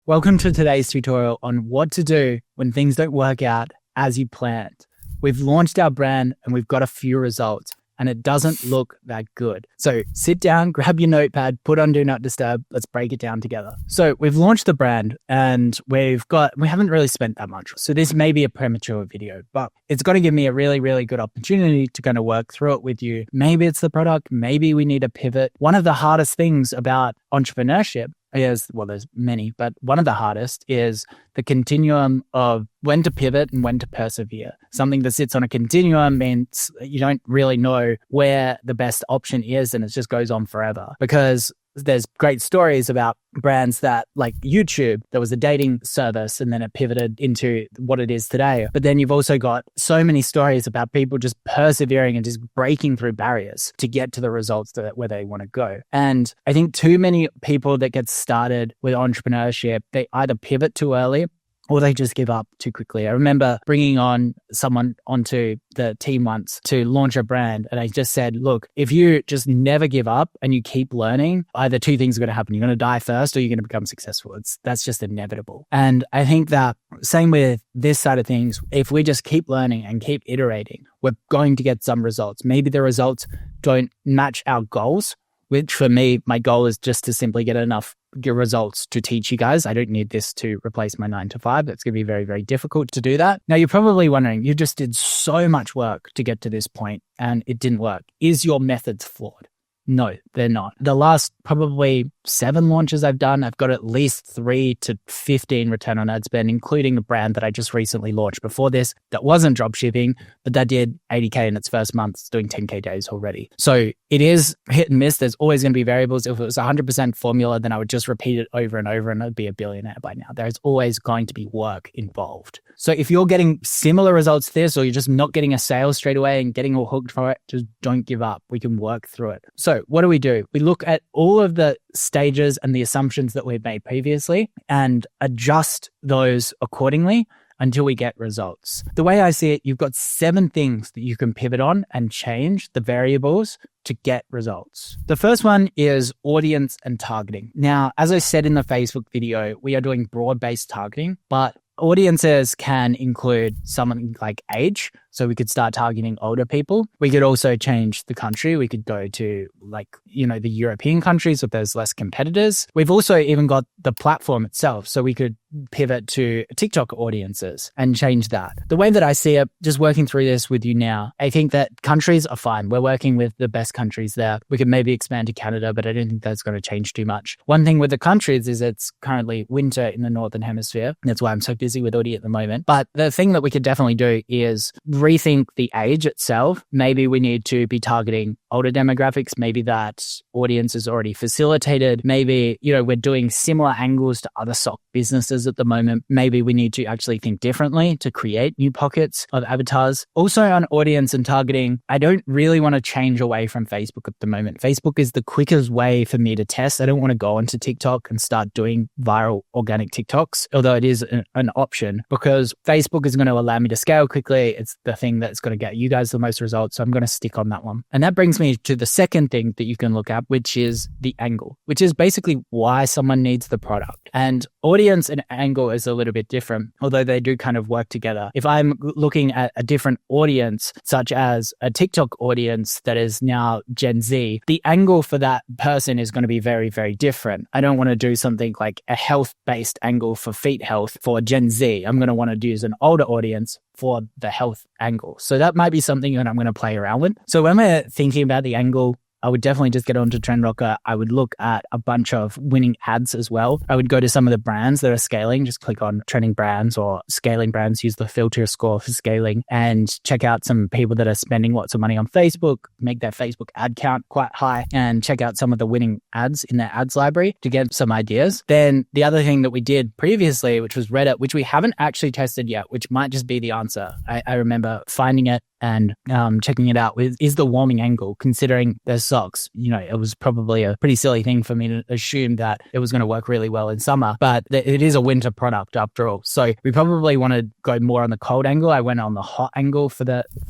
Welcome to today's tutorial on what to do when things don't work out as you planned. We've launched our brand and we've got a few results and it doesn't look that good. So sit down, grab your notepad, put on Do Not Disturb. Let's break it down together. So we've launched the brand and we haven't really spent that much. So this may be a premature video, but it's going to give me a really, really good opportunity to kind of work through it with you. Maybe it's the product. Maybe we need a pivot. One of the hardest things about entrepreneurship is, well, there's many, but one of the hardest is the continuum of when to pivot and when to persevere. Something that sits on a continuum means you don't really know where the best option is and it just goes on forever, because there's great stories about brands that, like YouTube, there was a dating service and then it pivoted into what it is today. But then you've also got so many stories about people just persevering and just breaking through barriers to get to the results where they want to go. And I think too many people that get started with entrepreneurship, they either pivot too early or they just give up too quickly. I remember bringing on someone onto the team once to launch a brand. And I just said, look, if you just never give up and you keep learning, either two things are going to happen. You're going to die first or you're going to become successful. That's just inevitable. And I think that same with this side of things, if we just keep learning and keep iterating, we're going to get some results. Maybe the results don't match our goals, which for me, my goal is just to simply get enough results to teach you guys. I don't need this to replace my 9 to 5. That's going to be very, very difficult to do that. Now, you're probably wondering, you just did so much work to get to this point and it didn't work. Is your methods flawed? No, they're not. The last probably 7 launches I've done, I've got at least 3 to 15 return on ad spend, including the brand that I just recently launched before this that wasn't drop shipping, but that did 80K in its first month. It's doing 10K days already. So it is hit and miss. There's always going to be variables. If it was 100% formula, then I would just repeat it over and over and I'd be a billionaire by now. There's always going to be work involved. So if you're getting similar results to this, or you're just not getting a sale straight away and getting all hooked for it, just don't give up. We can work through it. So what do? We look at all of the stages and the assumptions that we've made previously and adjust those accordingly until we get results. The way I see it, you've got 7 things that you can pivot on and change the variables to get results. The first one is audience and targeting. Now, as I said in the Facebook video, we are doing broad-based targeting, but audiences can include someone like age. So we could start targeting older people. We could also change the country. We could go to the European countries if there's less competitors. We've also even got the platform itself. So we could pivot to TikTok audiences and change that. The way that I see it, just working through this with you now, I think that countries are fine. We're working with the best countries there. We could maybe expand to Canada, but I don't think that's going to change too much. One thing with the countries is it's currently winter in the Northern Hemisphere. That's why I'm so busy with Audi at the moment. But the thing that we could definitely do is rethink the age itself. Maybe we need to be targeting older demographics. Maybe that audience is already facilitated. Maybe, we're doing similar angles to other sock businesses at the moment. Maybe we need to actually think differently to create new pockets of avatars. Also on audience and targeting, I don't really want to change away from Facebook at the moment. Facebook is the quickest way for me to test. I don't want to go onto TikTok and start doing viral organic TikToks, although it is an option, because Facebook is going to allow me to scale quickly. It's the thing that's going to get you guys the most results. So I'm going to stick on that one. And that brings me to the second thing that you can look at, which is the angle, which is basically why someone needs the product. And audience and angle is a little bit different, although they do kind of work together. If I'm looking at a different audience, such as a TikTok audience that is now Gen Z, the angle for that person is going to be very, very different. I don't want to do something like a health-based angle for feet health for Gen Z. I'm going to want to use an older audience for the health angle. So that might be something that I'm going to play around with. So when we're thinking about the angle, I would definitely just get onto Trend Rocker. I would look at a bunch of winning ads as well. I would go to some of the brands that are scaling, just click on trending brands or scaling brands, use the filter score for scaling, and check out some people that are spending lots of money on Facebook, make their Facebook ad count quite high, and check out some of the winning ads in their ads library to get some ideas. Then the other thing that we did previously, which was Reddit, which we haven't actually tested yet, which might just be the answer. I remember finding it and checking it out is the warming angle, considering their socks. It was probably a pretty silly thing for me to assume that it was going to work really well in summer, but it is a winter product after all. So we probably want to go more on the cold angle. I went on the hot angle for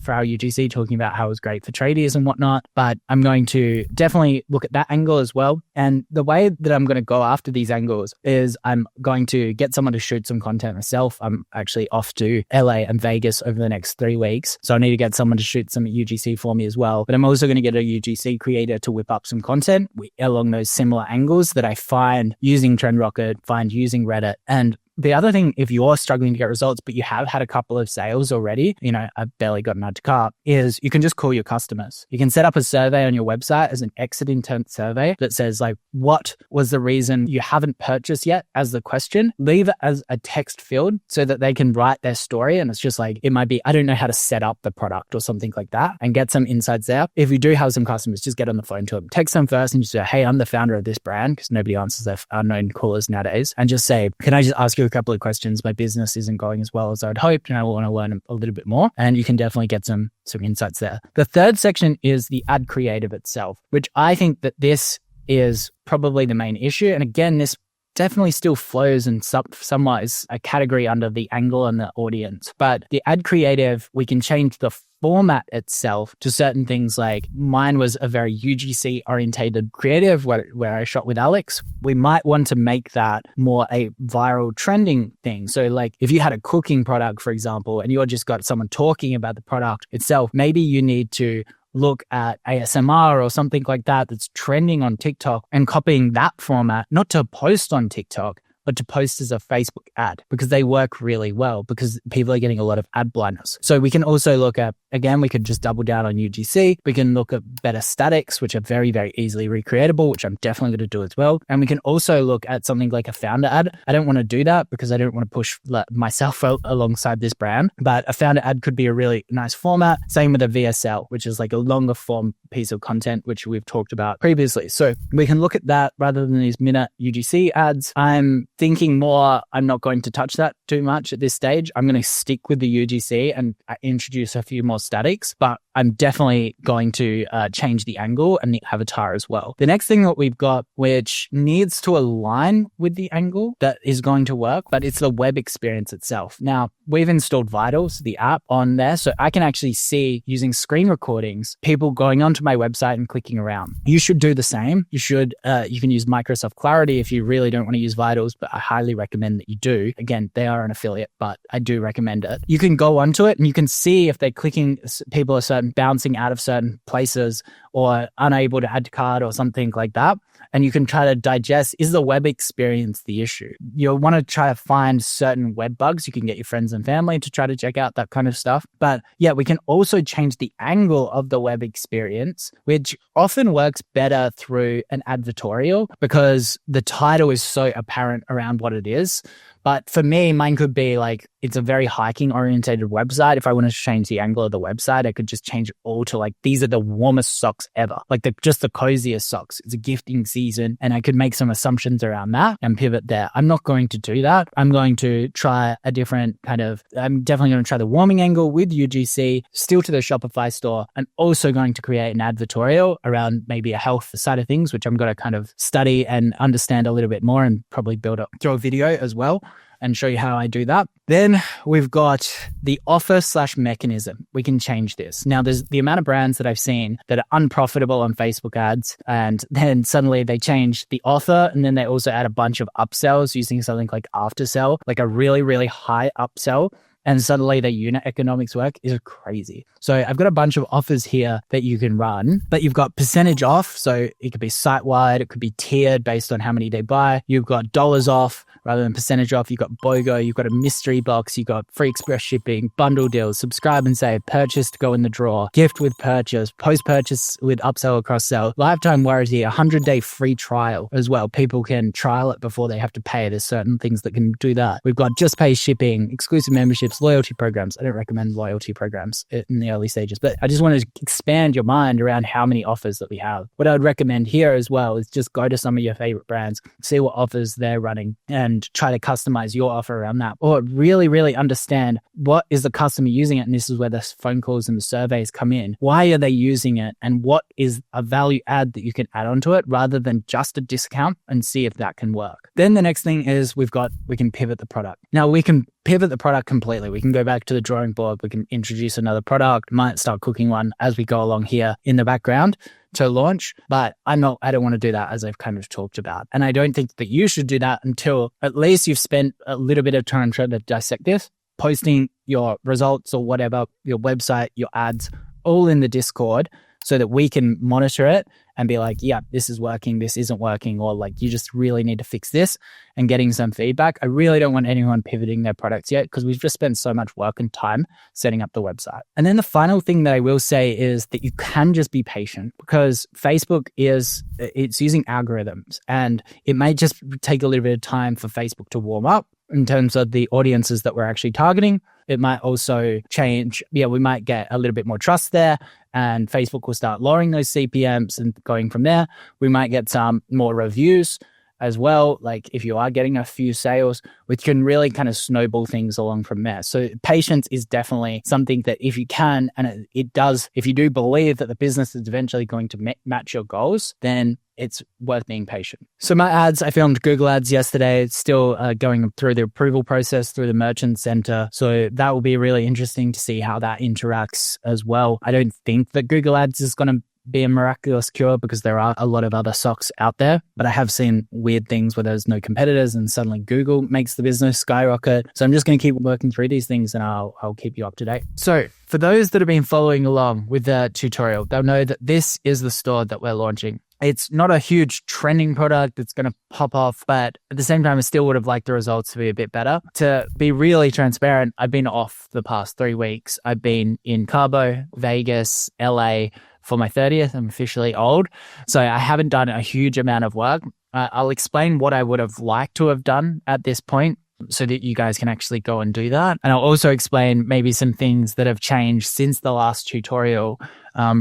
our UGC, talking about how it was great for tradies and whatnot, but I'm going to definitely look at that angle as well. And the way that I'm going to go after these angles is I'm going to get someone to shoot some content myself. I'm actually off to LA and Vegas over the next 3 weeks. So I need to get someone to shoot some UGC for me as well. But I'm also going to get a UGC creator to whip up some content along those similar angles that I find using TrendRocket, find using Reddit. And the other thing, if you're struggling to get results, but you have had a couple of sales already, I've barely gotten out to cart, is you can just call your customers. You can set up a survey on your website as an exit intent survey that says like, what was the reason you haven't purchased yet as the question. Leave it as a text field so that they can write their story. And it's just like, it might be, I don't know how to set up the product or something like that, and get some insights there. If you do have some customers, just get on the phone to them. Text them first and just say, hey, I'm the founder of this brand, because nobody answers their unknown callers nowadays. And just say, can I just ask you a couple of questions? My business isn't going as well as I'd hoped, and I want to learn a little bit more. And you can definitely get some insights there. The third section is the ad creative itself, which I think that this is probably the main issue. And again, this definitely still flows and somewhat is a category under the angle and the audience. But the ad creative, we can change the format itself to certain things. Like mine was a very UGC orientated creative where I shot with Alex. We might want to make that more a viral trending thing. So like if you had a cooking product, for example, and you're just got someone talking about the product itself, maybe you need to look at ASMR or something like that that's trending on TikTok and copying that format, not to post on TikTok, but to post as a Facebook ad, because they work really well, because people are getting a lot of ad blindness. So we can also look at, again, we could just double down on UGC. We can look at better statics, which are very, very easily recreatable, which I'm definitely going to do as well. And we can also look at something like a founder ad. I don't want to do that because I don't want to push myself alongside this brand, but a founder ad could be a really nice format. Same with a VSL, which is like a longer form piece of content, which we've talked about previously. So we can look at that rather than these minute UGC ads. I'm thinking more, I'm not going to touch that too much at this stage. I'm going to stick with the UGC and introduce a few more statics, but I'm definitely going to change the angle and the avatar as well. The next thing that we've got, which needs to align with the angle that is going to work, but it's the web experience itself. Now, we've installed Vitals, the app, on there, so I can actually see, using screen recordings, people going onto my website and clicking around. You should do the same. You can use Microsoft Clarity if you really don't want to use Vitals, but I highly recommend that you do. Again, they are an affiliate, but I do recommend it. You can go onto it and you can see if they're clicking, people are bouncing out of certain places or unable to add to cart or something like that. And you can try to digest, is the web experience the issue? You'll want to try to find certain web bugs. You can get your friends and family to try to check out that kind of stuff. But yeah, we can also change the angle of the web experience, which often works better through an advertorial because the title is so apparent around what it is. But for me, mine could be like, it's a very hiking orientated website. If I want to change the angle of the website, I could just change it all to like, these are the warmest socks ever. Like just the coziest socks. It's a gifting season. And I could make some assumptions around that and pivot there. I'm not going to do that. I'm going to try a different I'm definitely going to try the warming angle with UGC, still to the Shopify store, and also going to create an advertorial around maybe a health side of things, which I'm going to kind of study and understand a little bit more and probably throw a video as well and show you how I do that. Then we've got the offer/mechanism. We can change this. Now, there's the amount of brands that I've seen that are unprofitable on Facebook ads, and then suddenly they change the offer, and then they also add a bunch of upsells using something like aftersell, like a really, really high upsell. And suddenly the unit economics work is crazy. So I've got a bunch of offers here that you can run, but you've got percentage off. So it could be site-wide, it could be tiered based on how many they buy. You've got dollars off rather than percentage off. You've got BOGO, you've got a mystery box, you've got free express shipping, bundle deals, subscribe and save, purchase to go in the drawer, gift with purchase, post-purchase with upsell or cross-sell, lifetime warranty, 100-day free trial as well. People can trial it before they have to pay. There's certain things that can do that. We've got just pay shipping, exclusive memberships, incentives, loyalty programs. I don't recommend loyalty programs in the early stages, but I just want to expand your mind around how many offers that we have. What I would recommend here as well is just go to some of your favorite brands, see what offers they're running and try to customize your offer around that, or really, really understand what is the customer using it. And this is where the phone calls and the surveys come in. Why are they using it? And what is a value add that you can add onto it rather than just a discount, and see if that can work. Then the next thing is we can pivot the product. Now we can pivot the product completely. We can go back to the drawing board. We can introduce another product, might start cooking one as we go along here in the background to launch, but I don't want to do that, as I've kind of talked about. And I don't think that you should do that until at least you've spent a little bit of time trying to dissect this, posting your results or whatever, your website, your ads, all in the Discord, so that we can monitor it and be like, yeah, this is working, this isn't working, or like, you just really need to fix this, and getting some feedback. I really don't want anyone pivoting their products yet, because we've just spent so much work and time setting up the website. And then the final thing that I will say is that you can just be patient, because Facebook it's using algorithms, and it may just take a little bit of time for Facebook to warm up in terms of the audiences that we're actually targeting. It might also change. Yeah, we might get a little bit more trust there, and Facebook will start lowering those CPMs and going from there. We might get some more reviews as well. Like if you are getting a few sales, which can really kind of snowball things along from there. So patience is definitely something that if you can, and it does, if you do believe that the business is eventually going to match your goals, then it's worth being patient. So my ads, I filmed Google ads yesterday. It's still going through the approval process through the merchant center. So that will be really interesting to see how that interacts as well. I don't think that Google ads is going to be a miraculous cure, because there are a lot of other socks out there, but I have seen weird things where there's no competitors and suddenly Google makes the business skyrocket. So I'm just going to keep working through these things, and I'll keep you up to date. So for those that have been following along with the tutorial, they'll know that this is the store that we're launching. It's not a huge trending product that's going to pop off, but at the same time, I still would have liked the results to be a bit better. To be really transparent, I've been off the past 3 weeks. I've been in Cabo, Vegas, LA for my 30th. I'm officially old. So I haven't done a huge amount of work. I'll explain what I would have liked to have done at this point, so that you guys can actually go and do that. And I'll also explain maybe some things that have changed since the last tutorial,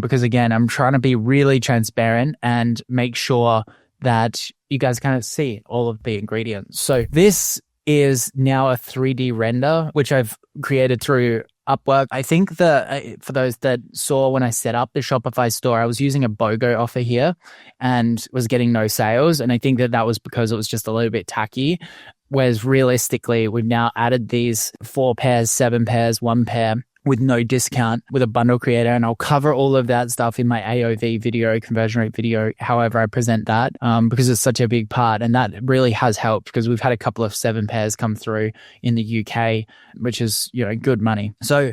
because again, I'm trying to be really transparent and make sure that you guys kind of see all of the ingredients. So this is now a 3D render, which I've created through Upwork. I think for those that saw when I set up the Shopify store, I was using a BOGO offer here and was getting no sales. And I think that was because it was just a little bit tacky. Whereas realistically, we've now added these 4 pairs, 7 pairs, 1 pair with no discount with a bundle creator. And I'll cover all of that stuff in my AOV video, conversion rate video, however I present that, because it's such a big part. And that really has helped, because we've had a couple of 7 pairs come through in the UK, which is, good money. So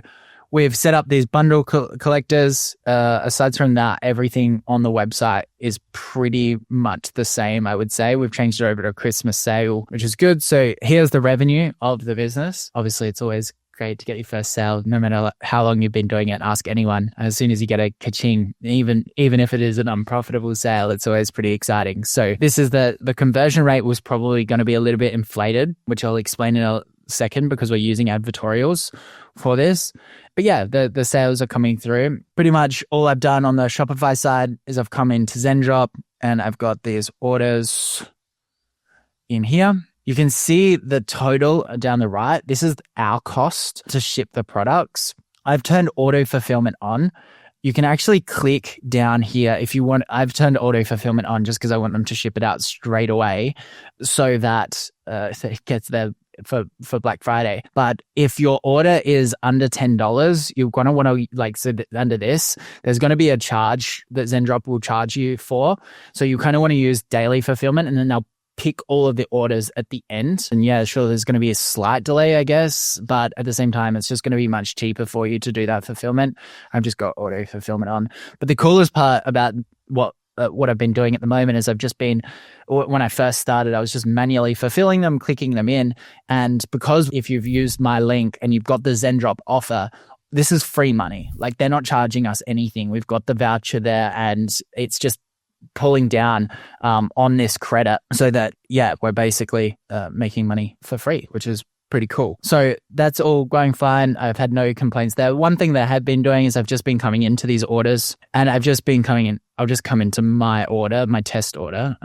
we've set up these bundle collectors. Aside from that, everything on the website is pretty much the same, I would say. We've changed it over to a Christmas sale, which is good. So here's the revenue of the business. Obviously, it's always great to get your first sale, no matter how long you've been doing it. Ask anyone. As soon as you get a ka-ching, even if it is an unprofitable sale, it's always pretty exciting. So this is the conversion rate was probably going to be a little bit inflated, which I'll explain in a second, because we're using advertorials for this. But yeah, the sales are coming through. Pretty much all I've done on the Shopify side is I've come into ZenDrop and I've got these orders in here. You can see the total down the right. This is our cost to ship the products. I've turned auto fulfillment on. You can actually click down here if you want. I've turned auto fulfillment on just because I want them to ship it out straight away, so that it gets there for Black Friday. But if your order is under $10, you're going to want to under this, there's going to be a charge that ZenDrop will charge you for. So you kind of want to use daily fulfillment, and then they'll pick all of the orders at the end. And yeah, sure, there's going to be a slight delay, I guess, but at the same time, it's just going to be much cheaper for you to do that fulfillment. I've just got auto fulfillment on. But the coolest part about what I've been doing at the moment is when I first started, I was just manually fulfilling them, clicking them in. And because if you've used my link and you've got the ZenDrop offer, this is free money. Like, they're not charging us anything. We've got the voucher there, and it's just pulling down on this credit, so that we're basically making money for free, which is pretty cool. So that's all going fine. I've had no complaints there. One thing that I have been doing is I've just been coming into these orders, and I've just been coming in. I'll just come into my order, my test order.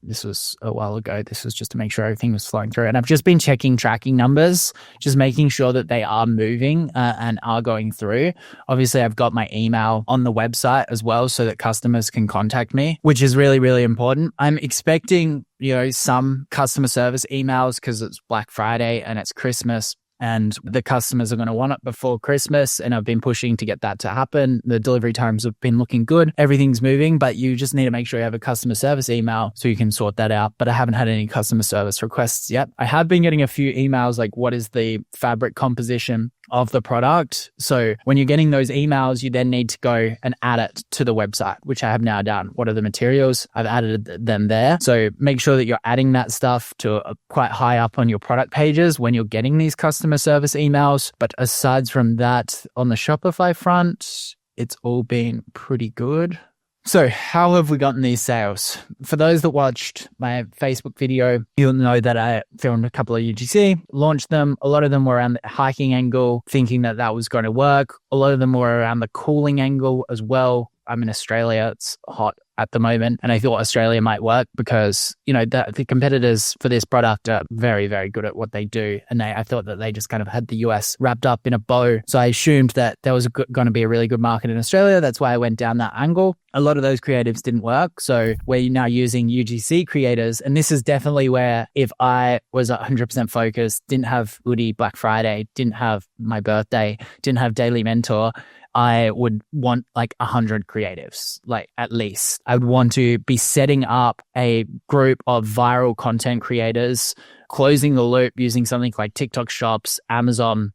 This was a while ago. This was just to make sure everything was flowing through. And I've just been checking tracking numbers, just making sure that they are moving and are going through. Obviously, I've got my email on the website as well so that customers can contact me, which is really, really important. I'm expecting, some customer service emails because it's Black Friday and it's Christmas. And the customers are going to want it before Christmas. And I've been pushing to get that to happen. The delivery times have been looking good. Everything's moving, but you just need to make sure you have a customer service email so you can sort that out. But I haven't had any customer service requests yet. I have been getting a few emails like, what is the fabric composition of the product? So when you're getting those emails, you then need to go and add it to the website, which I have now done. What are the materials? I've added them there. So make sure that you're adding that stuff to quite high up on your product pages when you're getting these customer service emails. But aside from that, on the Shopify front, it's all been pretty good. So how have we gotten these sales? For those that watched my Facebook video, you'll know that I filmed a couple of UGC, launched them. A lot of them were around the hiking angle, thinking that that was going to work. A lot of them were around the cooling angle as well. I'm in Australia. It's hot at the moment. And I thought Australia might work because, the competitors for this product are very, very good at what they do. And I thought that they just kind of had the US wrapped up in a bow. So I assumed that there was going to be a really good market in Australia. That's why I went down that angle. A lot of those creatives didn't work. So we're now using UGC creators. And this is definitely where if I was 100% focused, didn't have Woody Black Friday, didn't have my birthday, didn't have Daily Mentor, I would want like 100 creatives, like at least. I would want to be setting up a group of viral content creators, closing the loop using something like TikTok Shops, Amazon,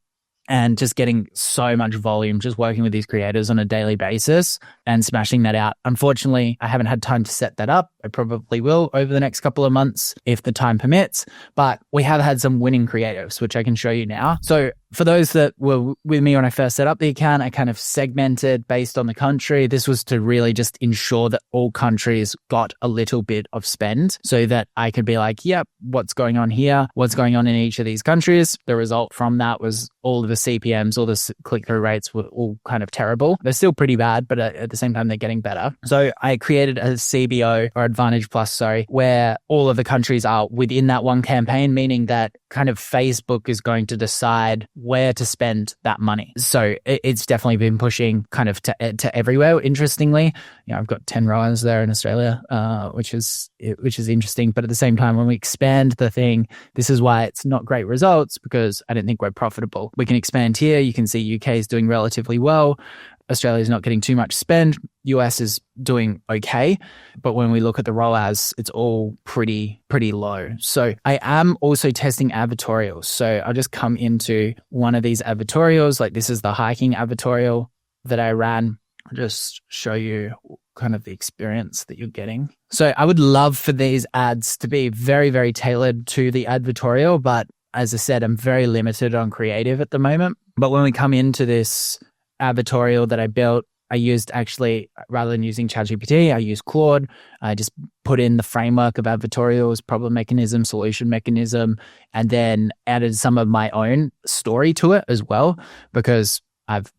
and just getting so much volume, just working with these creators on a daily basis and smashing that out. Unfortunately, I haven't had time to set that up. I probably will over the next couple of months if the time permits, but we have had some winning creatives, which I can show you now. So for those that were with me when I first set up the account, I kind of segmented based on the country. This was to really just ensure that all countries got a little bit of spend so that I could be like, yep, what's going on here? What's going on in each of these countries? The result from that was all of the CPMs, all the click-through rates were all kind of terrible. They're still pretty bad, but at the same time, they're getting better. So I created a CBO or Advantage Plus, where all of the countries are within that one campaign, meaning that kind of Facebook is going to decide where to spend that money. So it's definitely been pushing kind of to everywhere. Interestingly, I've got 10 rowers there in Australia, which is interesting. But at the same time, when we expand the thing, this is why it's not great results because I don't think we're profitable. We can expand here. You can see UK is doing relatively well. Australia is not getting too much spend. US is doing okay. But when we look at the ROAS, it's all pretty low. So I am also testing advertorials. So I'll just come into one of these advertorials. Like this is the hiking advertorial that I ran. I'll just show you kind of the experience that you're getting. So I would love for these ads to be very, very tailored to the advertorial. But as I said, I'm very limited on creative at the moment. But when we come into this advertorial that I built, I used actually, rather than using ChatGPT, I used Claude. I just put in the framework of advertorials, problem mechanism, solution mechanism, and then added some of my own story to it as well, because I've,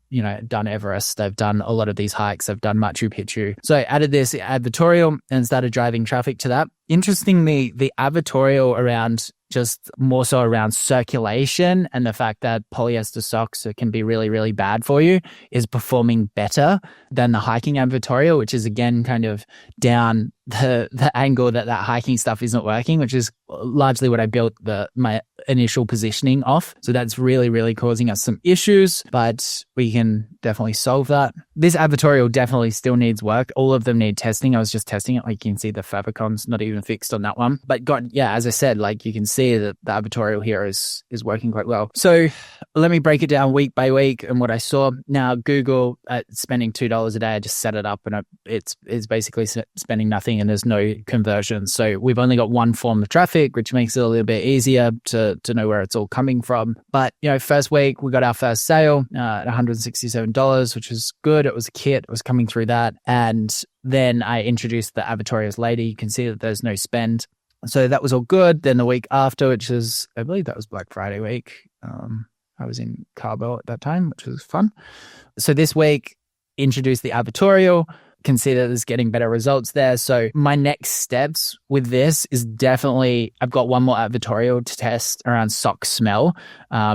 done Everest. I've done a lot of these hikes. I've done Machu Picchu. So I added this advertorial and started driving traffic to that. Interestingly, the advertorial around just more so around circulation and the fact that polyester socks can be really, really bad for you is performing better than the hiking advertorial, which is again kind of down the angle that hiking stuff isn't working, which is largely what I built my initial positioning off. So that's really, really causing us some issues, but we can definitely solve that. This advertorial definitely still needs work. All of them need testing. I was just testing it. Like you can see the favicons not even fixed on that one. But as I said, like you can see that the advertorial here is working quite well. So let me break it down week by week and what I saw. Now Google spending $2 a day, I just set it up and it's basically spending nothing and there's no conversion. So we've only got one form of traffic, which makes it a little bit easier to know where it's all coming from. But, first week we got our first sale at $167, which was good. It was a kit. It was coming through that. And then I introduced the advertorials later. You can see that there's no spend. So that was all good. Then the week after, which is, I believe that was Black Friday week. I was in Cabo at that time, which was fun. So this week, introduced the advertorial, consider this getting better results there. So my next steps with this is definitely, I've got one more advertorial to test around sock smell,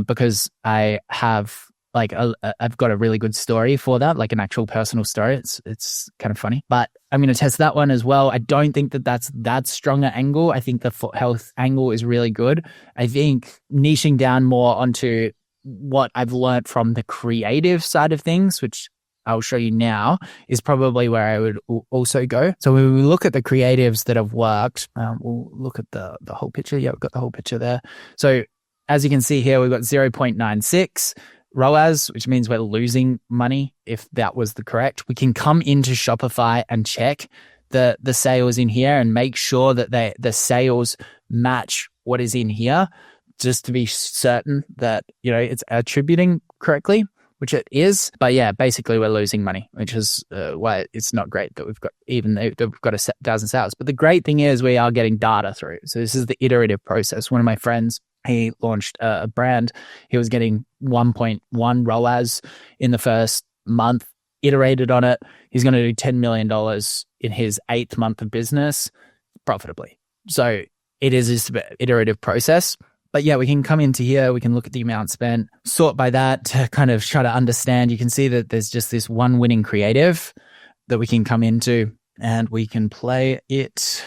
because I have I've got a really good story for that, like an actual personal story. It's kind of funny, but I'm going to test that one as well. I don't think that's that stronger angle. I think the foot health angle is really good. I think niching down more onto what I've learned from the creative side of things, which I'll show you now, is probably where I would also go. So when we look at the creatives that have worked, we'll look at the whole picture. Yeah, we've got the whole picture there. So as you can see here, we've got 0.96 ROAS, which means we're losing money if that was the correct. We can come into Shopify and check the sales in here and make sure that the sales match what is in here, just to be certain that, it's attributing correctly, which it is. But yeah, basically we're losing money, which is why it's not great that we've got, even though we've got 1,000 sales. But the great thing is we are getting data through. So this is the iterative process. One of my friends, he launched a brand. He was getting 1.1 ROAS in the first month, iterated on it. He's going to do $10 million in his 8th month of business profitably. So it is this iterative process. But yeah, we can come into here, we can look at the amount spent, sort by that to kind of try to understand. You can see that there's just this one winning creative that we can come into and we can play it.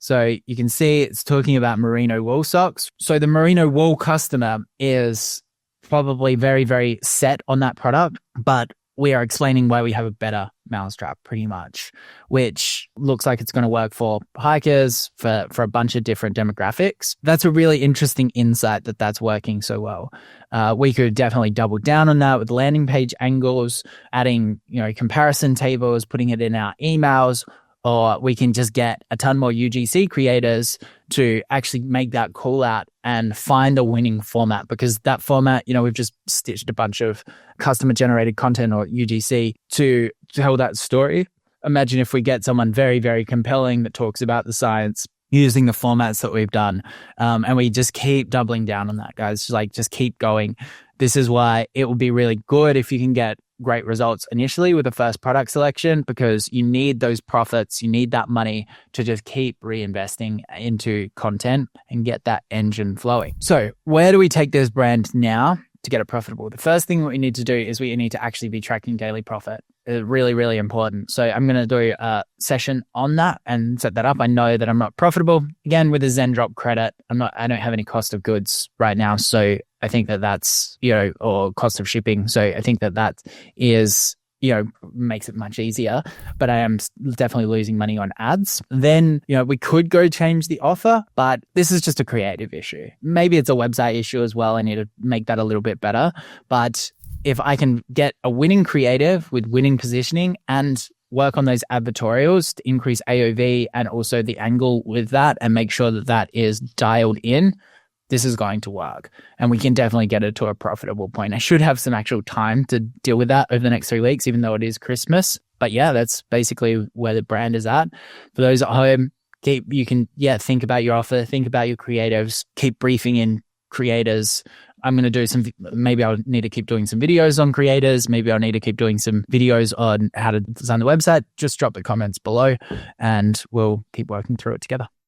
So you can see it's talking about merino wool socks. So the merino wool customer is probably very, very set on that product, but we are explaining why we have a better mousetrap pretty much, which looks like it's going to work for hikers, for a bunch of different demographics. That's a really interesting insight that's working so well. We could definitely double down on that with landing page angles, adding, comparison tables, putting it in our emails, or we can just get a ton more UGC creators to actually make that call out and find a winning format, because that format, we've just stitched a bunch of customer generated content or UGC to tell that story. Imagine if we get someone very, very compelling that talks about the science using the formats that we've done. And we just keep doubling down on that, guys. Just keep going. This is why it will be really good if you can get great results initially with the first product selection, because you need those profits, you need that money to just keep reinvesting into content and get that engine flowing. So where do we take this brand now to get it profitable? The first thing we need to do is we need to actually be tracking daily profit. It's really, really important. So I'm going to do a session on that and set that up. I know that I'm not profitable. Again, with a Zen Drop credit, I don't have any cost of goods right now. So I think that's, or cost of shipping. So I think that is, makes it much easier, but I am definitely losing money on ads. Then, we could go change the offer, but this is just a creative issue. Maybe it's a website issue as well. I need to make that a little bit better. But if I can get a winning creative with winning positioning and work on those advertorials to increase AOV and also the angle with that and make sure that is dialed in, this is going to work. And we can definitely get it to a profitable point. I should have some actual time to deal with that over the next 3 weeks, even though it is Christmas. But yeah, that's basically where the brand is at. For those at home, think about your offer, think about your creatives, keep briefing in creators. I'm going to do maybe I'll need to keep doing some videos on creators. Maybe I'll need to keep doing some videos on how to design the website. Just drop the comments below and we'll keep working through it together.